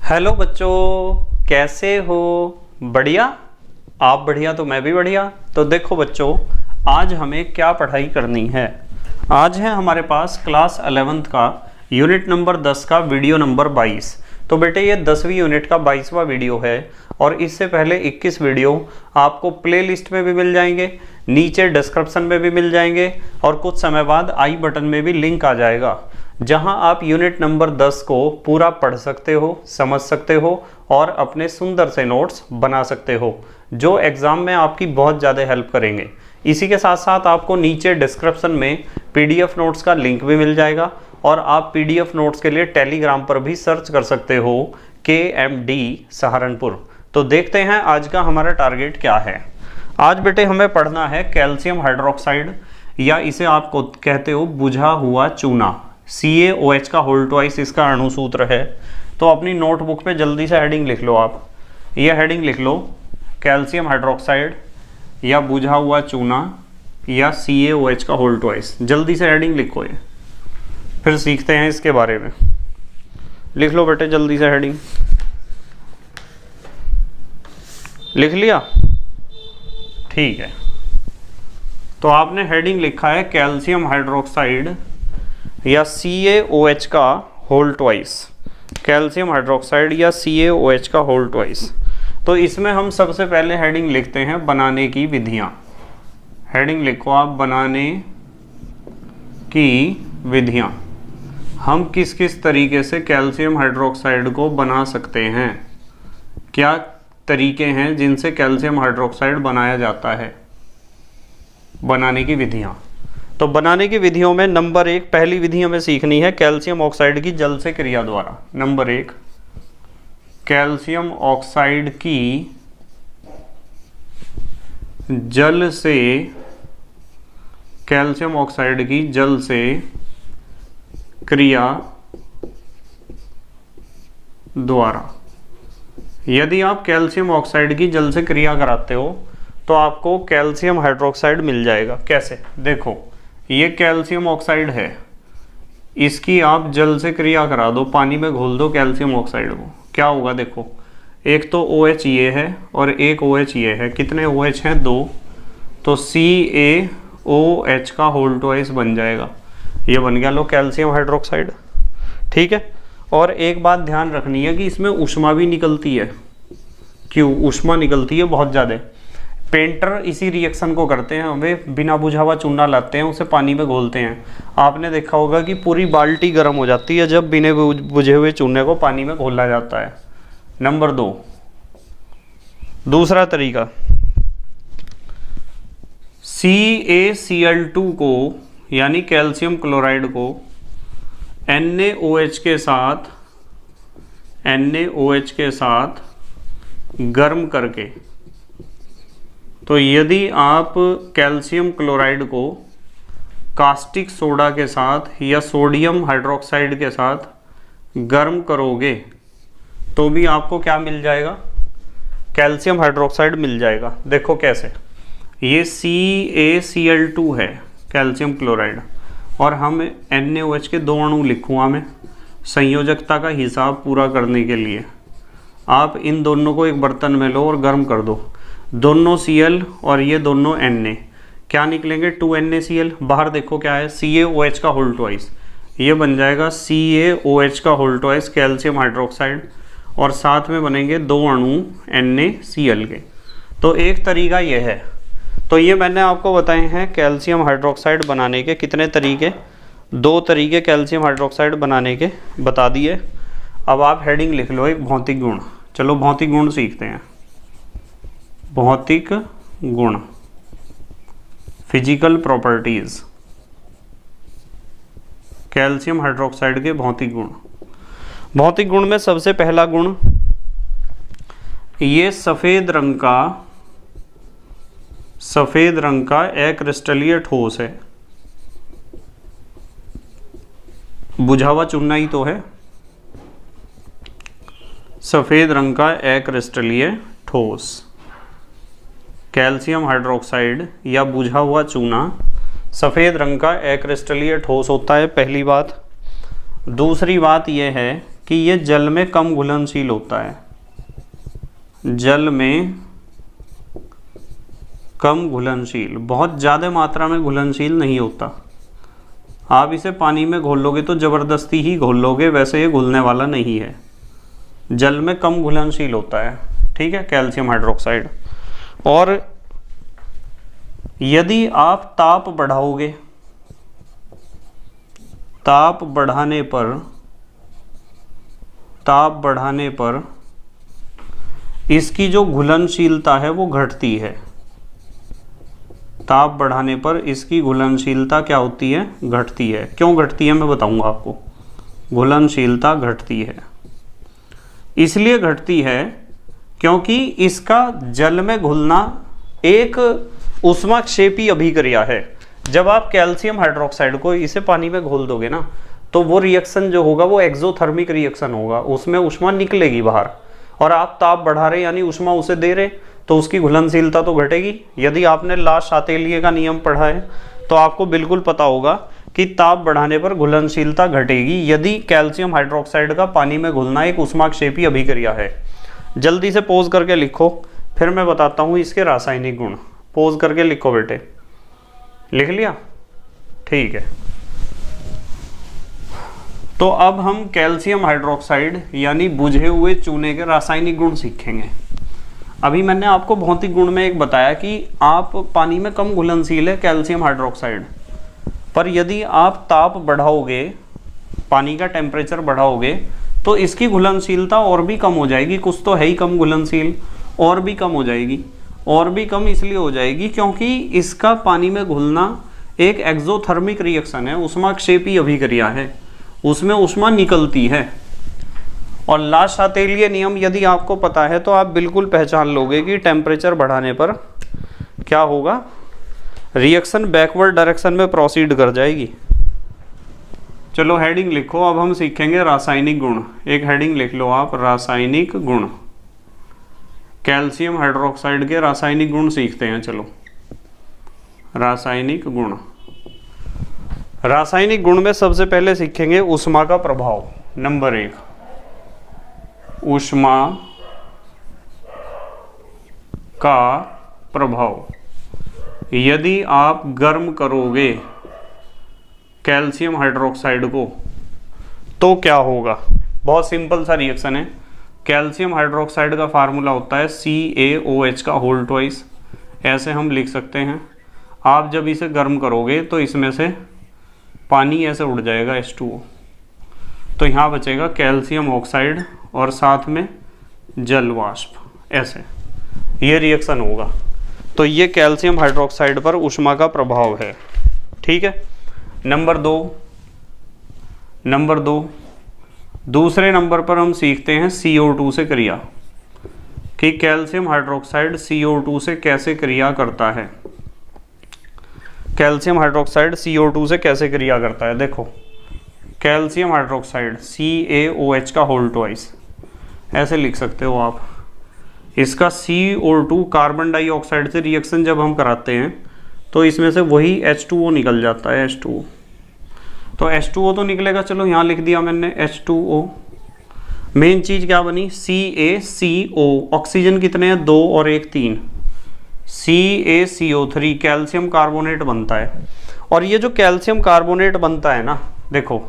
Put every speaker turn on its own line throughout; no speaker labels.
Hello बच्चों, कैसे हो? बढ़िया। आप बढ़िया तो मैं भी बढ़िया। तो देखो बच्चों, आज हमें क्या पढ़ाई करनी है। आज है हमारे पास क्लास 11th का यूनिट नंबर 10 का वीडियो नंबर 22। तो बेटे ये 10वीं यूनिट का 22वां वीडियो है और इससे पहले 21 वीडियो आपको प्लेलिस्ट में भी मिल जाएंगे, नीचे डिस्क्रिप्शन में भी मिल जाएंगे और कुछ समय बाद आई बटन में भी लिंक आ जाएगा, जहां आप यूनिट नंबर 10 को पूरा पढ़ सकते हो, समझ सकते हो और अपने सुंदर से नोट्स बना सकते हो, जो एग्ज़ाम में आपकी बहुत ज़्यादा हेल्प करेंगे। इसी के साथ साथ आपको नीचे डिस्क्रिप्शन में पीडीएफ नोट्स का लिंक भी मिल जाएगा और आप पीडीएफ नोट्स के लिए टेलीग्राम पर भी सर्च कर सकते हो KMD सहारनपुर। तो देखते हैं आज का हमारा टारगेट क्या है। आज बेटे हमें पढ़ना है कैल्शियम हाइड्रोक्साइड, या इसे आप कहते हो बुझा हुआ चूना। CaOH का होल ट्वाइस इसका अणुसूत्र है। तो अपनी नोटबुक पे जल्दी से हेडिंग लिख लो। आप ये हेडिंग लिख लो, कैल्शियम हाइड्रोक्साइड या बुझा हुआ चूना या CaOH का होल ट्वाइस। जल्दी से हेडिंग लिखो, ये फिर सीखते हैं इसके बारे में। लिख लो बेटे जल्दी से हेडिंग। लिख लिया? ठीक है। तो आपने हेडिंग लिखा है कैल्शियम हाइड्रोक्साइड या CaOH का होल ट्वाइस। कैल्शियम हाइड्रोक्साइड या CaOH का होल ट्वाइस। तो इसमें हम सबसे पहले हेडिंग लिखते हैं बनाने की विधियां। हेडिंग लिखो आप, बनाने की विधियां। हम किस किस तरीके से कैल्शियम हाइड्रोक्साइड को बना सकते हैं, क्या तरीके हैं जिनसे कैल्शियम हाइड्रोक्साइड बनाया जाता है, बनाने की विधियां। तो बनाने की विधियों में नंबर 1 पहली विधि हमें सीखनी है कैल्शियम ऑक्साइड की जल से क्रिया द्वारा। नंबर 1, कैल्शियम ऑक्साइड की जल से, कैल्शियम ऑक्साइड की जल से क्रिया द्वारा। यदि आप कैल्शियम ऑक्साइड की जल से क्रिया कराते हो तो आपको कैल्शियम हाइड्रोक्साइड मिल जाएगा। कैसे? देखो, ये कैल्शियम ऑक्साइड है, इसकी आप जल से क्रिया करा दो, पानी में घोल दो कैल्शियम ऑक्साइड को। क्या होगा? देखो, एक तो OH ये है और एक OH ये है। कितने OH हैं? 2। तो CaOH का होल ट्वाइस बन जाएगा। ये बन गया लो कैल्शियम हाइड्रोक्साइड। ठीक है। और एक बात ध्यान रखनी है कि इसमें ऊष्मा भी निकलती है। क्यों? ऊष्मा निकलती है बहुत ज़्यादा। पेंटर इसी रिएक्शन को करते हैं, वे बिना बुझा हुआ चूना लाते हैं, उसे पानी में घोलते हैं। आपने देखा होगा कि पूरी बाल्टी गर्म हो जाती है जब बिना बुझे हुए चूने को पानी में घोला जाता है। नंबर 2, दूसरा तरीका, CaCl2 को यानी कैल्शियम क्लोराइड को NaOH के साथ गर्म करके। तो यदि आप कैल्शियम क्लोराइड को कास्टिक सोडा के साथ या सोडियम हाइड्रोक्साइड के साथ गर्म करोगे तो भी आपको क्या मिल जाएगा? कैल्शियम हाइड्रोक्साइड मिल जाएगा। देखो कैसे, ये CaCl2 है कैल्शियम क्लोराइड और हम NaOH के 2 अणु लिखूँगा मैं संयोजकता का हिसाब पूरा करने के लिए। आप इन दोनों को एक बर्तन में लो और गर्म कर दो। दोनों Cl और ये दोनों Na, क्या निकलेंगे? 2NaCl। बाहर देखो क्या है? CaOH का होल ट्वाइस। ये बन जाएगा CaOH का होल ट्वाइस कैल्शियम हाइड्रोक्साइड और साथ में बनेंगे 2 अणु NaCl के। तो एक तरीका ये है। तो ये मैंने आपको बताए हैं कैल्शियम हाइड्रोक्साइड बनाने के कितने तरीके, 2 तरीके कैल्शियम हाइड्रोक्साइड बनाने के बता दिए। अब आप हेडिंग लिख लो एक भौतिक गुण। चलो भौतिक गुण सीखते हैं। भौतिक गुण, फिजिकल प्रॉपर्टीज, कैल्शियम हाइड्रोक्साइड के भौतिक गुण। भौतिक गुण में सबसे पहला गुण, ये सफेद रंग का अक्रिस्टलीय ठोस है। बुझा हुआ चूना ही तो है। सफेद रंग का अक्रिस्टलीय ठोस कैल्शियम हाइड्रोक्साइड या बुझा हुआ चूना सफ़ेद रंग का अक्रिस्टलीय ठोस होता है, पहली बात। दूसरी बात यह है कि ये जल में कम घुलनशील होता है, जल में कम घुलनशील, बहुत ज़्यादा मात्रा में घुलनशील नहीं होता। आप इसे पानी में घोल लोगे तो ज़बरदस्ती ही घोल लोगे, वैसे ये घुलने वाला नहीं है, जल में कम घुलनशील होता है। ठीक है, कैल्शियम हाइड्रोक्साइड। और यदि आप ताप बढ़ाओगे, ताप बढ़ाने पर इसकी जो घुलनशीलता है वो घटती है। ताप बढ़ाने पर इसकी घुलनशीलता क्या होती है? घटती है। क्यों घटती है मैं बताऊंगा आपको। घुलनशीलता घटती है, इसलिए घटती है क्योंकि इसका जल में घुलना एक ऊष्माक्षेपी अभिक्रिया है। जब आप कैल्शियम हाइड्रोक्साइड को इसे पानी में घोल दोगे ना, तो वो रिएक्शन जो होगा वो एक्सोथर्मिक रिएक्शन होगा, उसमें ऊष्मा निकलेगी बाहर, और आप ताप बढ़ा रहे यानी ऊष्मा उसे दे रहे, तो उसकी घुलनशीलता तो घटेगी। यदि आपने ला शातेलिए का नियम पढ़ा है तो आपको बिल्कुल पता होगा कि ताप बढ़ाने पर घुलनशीलता घटेगी यदि कैल्शियम हाइड्रोक्साइड का पानी में घुलना एक ऊष्माक्षेपी अभिक्रिया है। जल्दी से पोज करके लिखो, फिर मैं बताता हूँ इसके रासायनिक गुण। पोज करके लिखो बेटे, लिख लिया? ठीक है। तो अब हम कैल्शियम हाइड्रोक्साइड यानी बुझे हुए चूने के रासायनिक गुण सीखेंगे। अभी मैंने आपको भौतिक गुण में एक बताया कि आप पानी में कम घुलनशील है कैल्शियम हाइड्रोक्साइड, पर यदि आप ताप बढ़ाओगे, पानी का टेम्परेचर बढ़ाओगे, तो इसकी घुलनशीलता और भी कम हो जाएगी। कुछ तो है ही कम घुलनशील, और भी कम हो जाएगी। और भी कम इसलिए हो जाएगी क्योंकि इसका पानी में घुलना एक एक्सोथर्मिक रिएक्शन है, ऊष्माक्षेपी अभिक्रिया है, उसमें ऊष्मा निकलती है। और ला शातेलिए नियम यदि आपको पता है तो आप बिल्कुल पहचान लोगे कि टेम्परेचर बढ़ाने पर क्या होगा, रिएक्शन बैकवर्ड डायरेक्शन में प्रोसीड कर जाएगी। चलो हेडिंग लिखो, अब हम सीखेंगे रासायनिक गुण। एक हेडिंग लिख लो आप, रासायनिक गुण। कैल्शियम हाइड्रोक्साइड के रासायनिक गुण सीखते हैं। चलो, रासायनिक गुण। रासायनिक गुण में सबसे पहले सीखेंगे ऊष्मा का प्रभाव। नंबर 1, ऊष्मा का प्रभाव। यदि आप गर्म करोगे कैल्शियम हाइड्रोक्साइड को तो क्या होगा? बहुत सिंपल सा रिएक्शन है। कैल्शियम हाइड्रोक्साइड का फार्मूला होता है CaOH का होल ट्वाइस, ऐसे हम लिख सकते हैं। आप जब इसे गर्म करोगे तो इसमें से पानी ऐसे उड़ जाएगा H2O, तो यहाँ बचेगा कैल्शियम ऑक्साइड और साथ में जल वाष्प, ऐसे ये रिएक्शन होगा। तो ये कैल्शियम हाइड्रोक्साइड पर ऊष्मा का प्रभाव है। ठीक है। नंबर 2, दूसरे नंबर पर हम सीखते हैं CO2 से क्रिया, कि कैल्शियम हाइड्रोक्साइड CO2 से कैसे क्रिया करता है। कैल्शियम हाइड्रोक्साइड CO2 से कैसे क्रिया करता है? देखो, कैल्शियम हाइड्रोक्साइड CaOH का होल ट्वाइस, ऐसे लिख सकते हो आप। इसका CO2 कार्बन डाइऑक्साइड से रिएक्शन जब हम कराते हैं तो इसमें से वही H2O निकल जाता है, H2O। तो H2O तो निकलेगा, चलो यहाँ लिख दिया मैंने H2O। मेन चीज़ क्या बनी? CaCO। ऑक्सीजन कितने हैं? 2 और 1 3। CaCO3 कैल्शियम कार्बोनेट बनता है। और ये जो कैल्शियम कार्बोनेट बनता है ना, देखो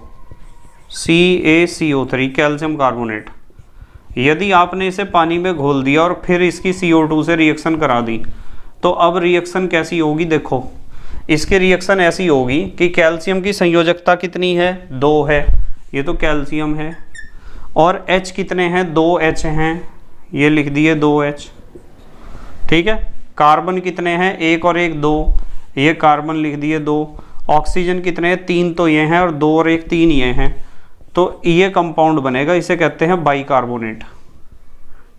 CaCO3 कैल्शियम कार्बोनेट, यदि आपने इसे पानी में घोल दिया और फिर इसकी CO2 से रिएक्शन करा दी, तो अब रिएक्शन कैसी होगी? देखो, इसकी रिएक्शन ऐसी होगी कि कैल्शियम की संयोजकता कितनी है? 2 है, ये तो कैल्शियम है। और H कितने हैं? 2H हैं, ये लिख दिए 2H। ठीक है। कार्बन कितने हैं? 1 और 1 2, ये कार्बन लिख दिए 2। ऑक्सीजन कितने हैं? 3 तो ये हैं और 2 और 1 3 ये हैं। तो ये कंपाउंड बनेगा, इसे कहते हैं बाइकार्बोनेट।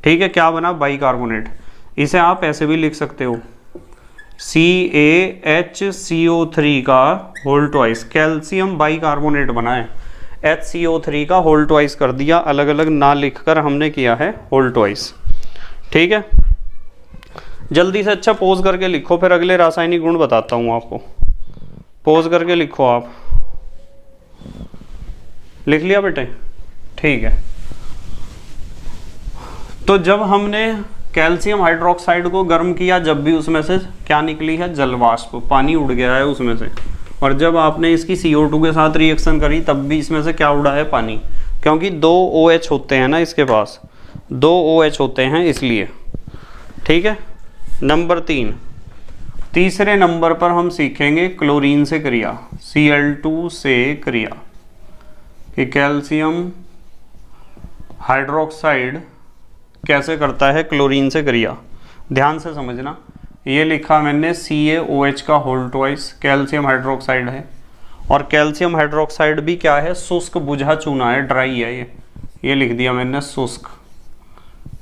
ठीक है। क्या बना? बाइकार्बोनेट। इसे आप ऐसे भी लिख सकते हो, CaHCO3 का होल ट्वाइस, कैल्शियम बाइकार्बोनेट बना है, HCO3 का होल ट्वाइस कर दिया, अलग अलग ना लिखकर हमने किया है होल ट्वाइस। ठीक है। जल्दी से अच्छा पोज करके लिखो, फिर अगले रासायनिक गुण बताता हूँ आपको। पोज करके लिखो आप। लिख लिया बेटे? ठीक है। तो जब हमने कैल्शियम हाइड्रोक्साइड को गर्म किया, जब भी उसमें से क्या निकली है, जल वाष्प, पानी उड़ गया है उसमें से। और जब आपने इसकी CO2 के साथ रिएक्शन करी तब भी इसमें से क्या उड़ा है, पानी, क्योंकि 2 OH होते हैं ना इसके पास, 2 OH होते हैं इसलिए। ठीक है। नंबर 3, तीसरे नंबर पर हम सीखेंगे क्लोरीन से क्रिया, Cl2 से क्रिया, कि कैल्शियम हाइड्रोक्साइड कैसे करता है क्लोरीन से क्रिया। ध्यान से समझना, ये लिखा मैंने CaOH का होल ट्वाइस, कैल्शियम हाइड्रोक्साइड है। और कैल्शियम हाइड्रोक्साइड भी क्या है, शुष्क बुझा चूना है, ड्राई है ये लिख दिया मैंने शुष्क।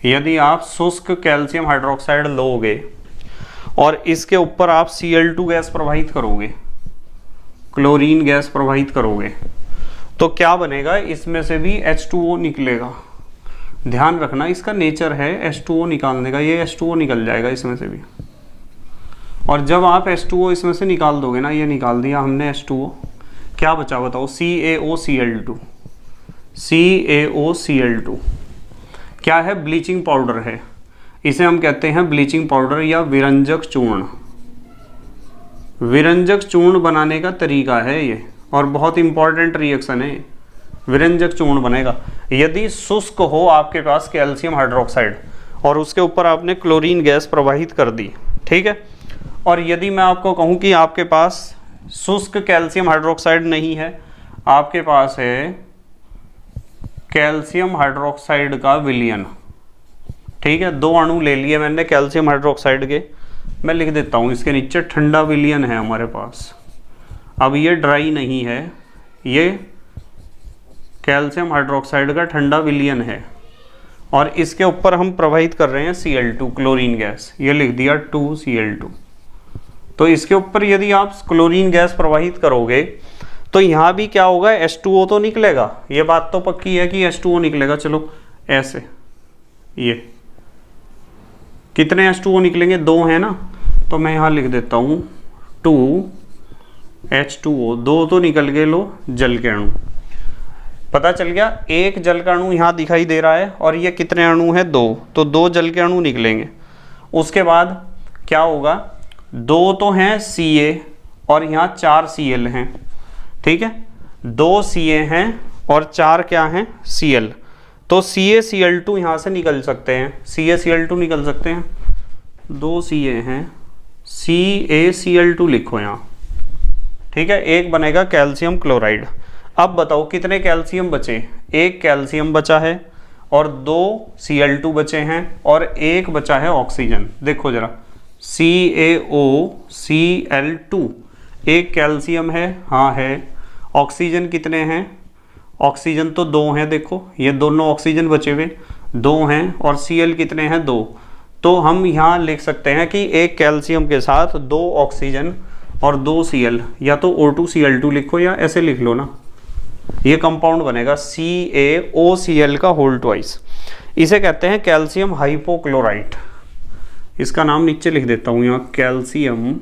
यदि आप शुष्क कैल्शियम हाइड्रोक्साइड लोगे और इसके ऊपर आप Cl2 गैस प्रवाहित करोगे, क्लोरीन गैस प्रवाहित करोगे, तो क्या बनेगा, इसमें से भी H2O निकलेगा। ध्यान रखना, इसका नेचर है H2O निकालने का, ये H2O निकल जाएगा इसमें से भी। और जब आप H2O इसमें से निकाल दोगे ना, ये निकाल दिया हमने H2O, क्या बचा बताओ, CaOCl2। CaOCl2 क्या है, ब्लीचिंग पाउडर है, इसे हम कहते हैं ब्लीचिंग पाउडर या विरंजक चूर्ण। विरंजक चूर्ण बनाने का तरीका है ये, और बहुत इंपॉर्टेंट रिएक्शन है। विरंजक चूर्ण बनेगा यदि शुष्क हो आपके पास कैल्शियम हाइड्रोक्साइड और उसके ऊपर आपने क्लोरीन गैस प्रवाहित कर दी। ठीक है। और यदि मैं आपको कहूँ कि आपके पास शुष्क कैल्शियम हाइड्रोक्साइड नहीं है, आपके पास है कैल्शियम हाइड्रोक्साइड का विलयन। ठीक है, 2 अणु ले लिए मैंने कैल्शियम हाइड्रोक्साइड के, मैं लिख देता हूँ इसके नीचे ठंडा विलयन है हमारे पास। अब ये ड्राई नहीं है, ये कैल्शियम हाइड्रोक्साइड का ठंडा विलयन है और इसके ऊपर हम प्रवाहित कर रहे हैं Cl2 क्लोरीन गैस, ये लिख दिया 2Cl2। तो इसके ऊपर यदि आप क्लोरीन गैस प्रवाहित करोगे तो यहाँ भी क्या होगा, H2O तो निकलेगा, ये बात तो पक्की है कि H2O निकलेगा। चलो ऐसे, ये कितने H2O निकलेंगे, 2 है ना, तो मैं यहाँ लिख देता हूँ 2H2O, 2 तो निकल गए, लो जल के अणु, पता चल गया। एक जल का अणु यहाँ दिखाई दे रहा है और ये कितने अणु है, 2, तो 2 जल के अणु निकलेंगे। उसके बाद क्या होगा, 2 तो हैं Ca और यहाँ 4 Cl हैं। ठीक है, 2 Ca हैं और 4 क्या हैं, Cl। तो CaCl2 यहाँ से निकल सकते हैं, CaCl2 निकल सकते हैं, 2 Ca हैं, CaCl2 लिखो यहाँ। ठीक है, एक बनेगा कैल्शियम क्लोराइड। अब बताओ कितने कैल्शियम बचे, एक कैल्शियम बचा है और 2 Cl2 बचे हैं और एक बचा है ऑक्सीजन। देखो जरा, CaOCl2, एक कैल्शियम है, हाँ है। ऑक्सीजन कितने हैं, ऑक्सीजन तो 2 हैं, देखो ये दोनों ऑक्सीजन बचे हुए 2 हैं, और Cl कितने हैं, 2। तो हम यहाँ लिख सकते हैं कि एक कैल्शियम के साथ 2 ऑक्सीजन और 2 Cl, या तो O2Cl2 लिखो या ऐसे लिख लो ना, ये कंपाउंड बनेगा CaOCl का होल ट्वाइस। इसे कहते हैं कैल्शियम हाइपोक्लोराइट। इसका नाम नीचे लिख देता हूँ यहाँ, कैल्शियम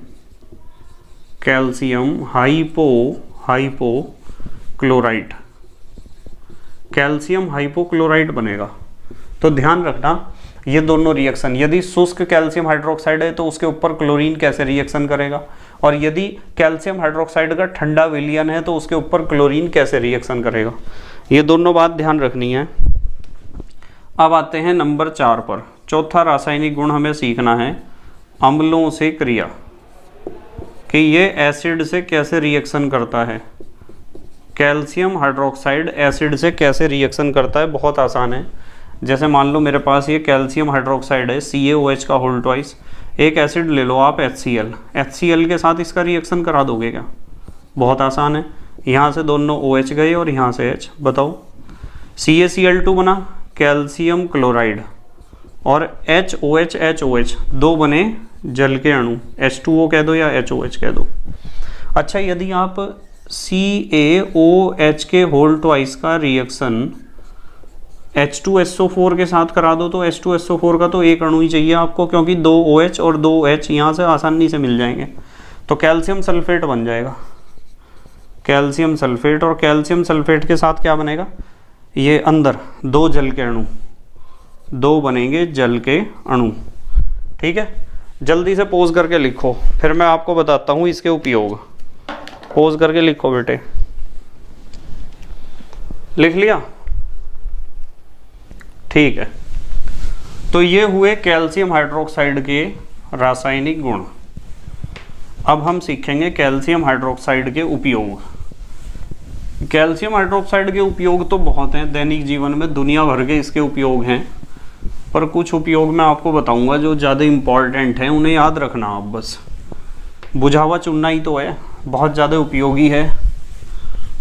हाइपोक्लोराइट, कैल्शियम हाइपोक्लोराइट बनेगा। तो ध्यान रखना, ये दोनों रिएक्शन, यदि शुष्क कैल्शियम हाइड्रोक्साइड है तो उसके ऊपर क्लोरीन कैसे रिएक्शन करेगा, और यदि कैल्शियम हाइड्रोक्साइड का ठंडा विलयन है तो उसके ऊपर क्लोरीन कैसे रिएक्शन करेगा, ये दोनों बात ध्यान रखनी है। अब आते हैं नंबर 4 पर। चौथा रासायनिक गुण हमें सीखना है अम्लों से क्रिया, कि ये एसिड से कैसे रिएक्शन करता है। कैल्शियम हाइड्रोक्साइड एसिड से कैसे रिएक्शन करता है, बहुत आसान है। जैसे मान लो मेरे पास ये कैल्शियम हाइड्रोक्साइड है, CaOH का होल ट्वाइस, एक एसिड ले लो आप HCl के साथ इसका रिएक्शन करा दोगे क्या, बहुत आसान है। यहाँ से दोनों OH गए और यहाँ से H, बताओ CaCl2 बना कैल्शियम क्लोराइड और HOH 2 बने जल के अणु, H2O कह दो या HOH कह दो। अच्छा, यदि आप CaOH के होल ट्वाइस का रिएक्शन H2SO4 के साथ करा दो तो H2SO4 का तो एक अणु ही चाहिए आपको, क्योंकि 2 OH और 2 H यहाँ से आसानी से मिल जाएंगे, तो कैल्शियम सल्फेट बन जाएगा, कैल्शियम सल्फेट। और कैल्शियम सल्फेट के साथ क्या बनेगा, ये अंदर 2 जल के अणु, 2 बनेंगे जल के अणु। ठीक है, जल्दी से पोज करके लिखो, फिर मैं आपको बताता हूँ इसके उपयोग। पोज करके लिखो बेटे, लिख लिया? ठीक है, तो ये हुए कैल्शियम हाइड्रोक्साइड के रासायनिक गुण। अब हम सीखेंगे कैल्शियम हाइड्रोक्साइड के उपयोग। कैल्शियम हाइड्रोक्साइड के उपयोग तो बहुत हैं, दैनिक जीवन में दुनिया भर के इसके उपयोग हैं, पर कुछ उपयोग मैं आपको बताऊंगा जो ज़्यादा इम्पॉर्टेंट हैं, उन्हें याद रखना आप बस। बुझा हुआ चुनना ही तो है, बहुत ज़्यादा उपयोगी है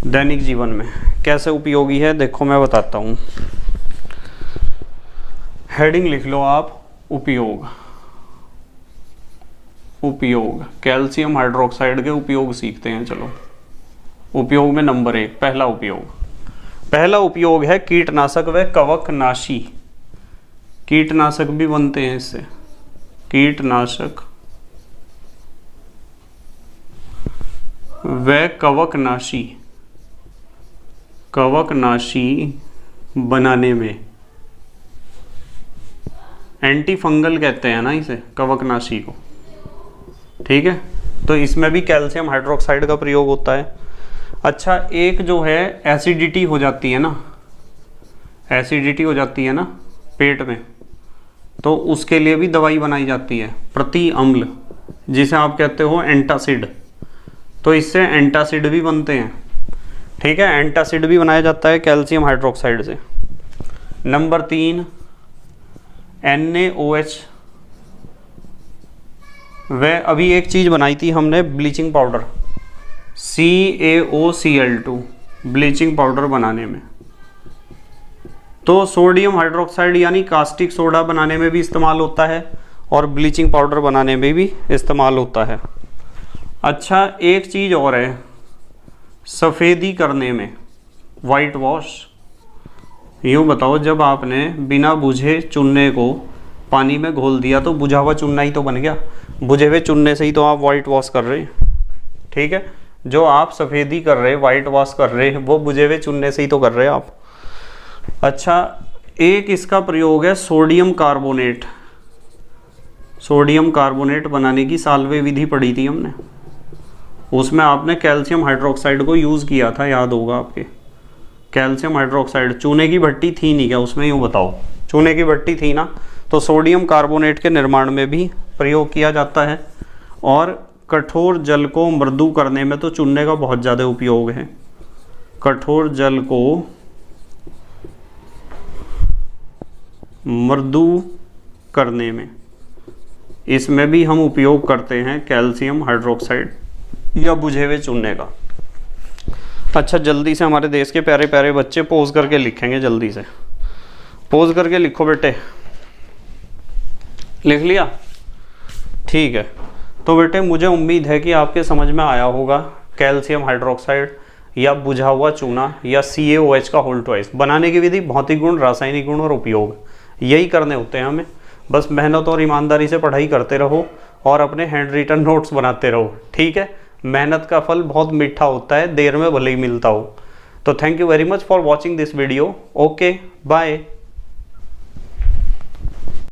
दैनिक जीवन में। कैसे उपयोगी है देखो मैं बताता हूँ। हेडिंग लिख लो आप, उपयोग। उपयोग, कैल्शियम हाइड्रोक्साइड के उपयोग सीखते हैं। चलो, उपयोग में नंबर 1, पहला उपयोग है कीटनाशक व कवकनाशी। कीटनाशक भी बनते हैं इससे, कीटनाशक व कवकनाशी। कवकनाशी बनाने में, एंटी फंगल कहते हैं ना इसे, कवकनाशी को। ठीक है, तो इसमें भी कैल्शियम हाइड्रोक्साइड का प्रयोग होता है। अच्छा, एक जो है एसिडिटी हो जाती है ना, एसिडिटी हो जाती है ना पेट में, तो उसके लिए भी दवाई बनाई जाती है, प्रति अम्ल, जिसे आप कहते हो एंटासिड। तो इससे एंटासिड भी बनते हैं। ठीक है, एंटासिड भी बनाया जाता है कैल्शियम हाइड्रोक्साइड से। Number 3, NaOH। वह अभी एक चीज़ बनाई थी हमने, bleaching powder, CaOCl2, bleaching powder बनाने में। तो सोडियम हाइड्रोक्साइड यानी कास्टिक सोडा बनाने में भी इस्तेमाल होता है और ब्लीचिंग पाउडर बनाने में भी इस्तेमाल होता है। अच्छा, एक चीज़ और है, सफ़ेदी करने में, वाइट वॉश। यूँ बताओ, जब आपने बिना बुझे चूने को पानी में घोल दिया तो बुझा हुआ चूना ही तो बन गया। बुझे हुए चूने से ही तो आप वाइट वॉश कर रहे हैं। ठीक है, जो आप सफ़ेदी कर रहे हैं, वाइट वॉश कर रहे हैं, वो बुझे हुए चूने से ही तो कर रहे हैं आप। अच्छा, एक इसका प्रयोग है सोडियम कार्बोनेट। सोडियम कार्बोनेट बनाने की साल्वे विधि पढ़ी थी हमने, उसमें आपने कैल्शियम हाइड्रोक्साइड को यूज़ किया था, याद होगा आपके। कैल्शियम हाइड्रोक्साइड, चूने की भट्टी थी नहीं क्या उसमें? यूँ बताओ, चूने की भट्टी थी ना, तो सोडियम कार्बोनेट के निर्माण में भी प्रयोग किया जाता है। और कठोर जल को मृदु करने में तो चूने का बहुत ज़्यादा उपयोग है। कठोर जल को मृदु करने में, इसमें भी हम उपयोग करते हैं कैल्शियम हाइड्रोक्साइड या बुझे हुए चूने का। अच्छा, जल्दी से हमारे देश के प्यारे प्यारे बच्चे पोज करके लिखेंगे, जल्दी से पोज करके लिखो बेटे। लिख लिया? ठीक है, तो बेटे मुझे उम्मीद है कि आपके समझ में आया होगा कैल्शियम हाइड्रोक्साइड या बुझा हुआ चूना या CaOH का होल ट्वाइस बनाने की विधि, भौतिक गुण, रासायनिक गुण और उपयोग, यही करने होते हैं हमें। बस मेहनत और ईमानदारी से पढ़ाई करते रहो और अपने हैंड रिटन नोट्स बनाते रहो। ठीक है, मेहनत का फल बहुत मीठा होता है, देर में भले ही मिलता हो। तो thank you very much for watching this video. Okay, bye.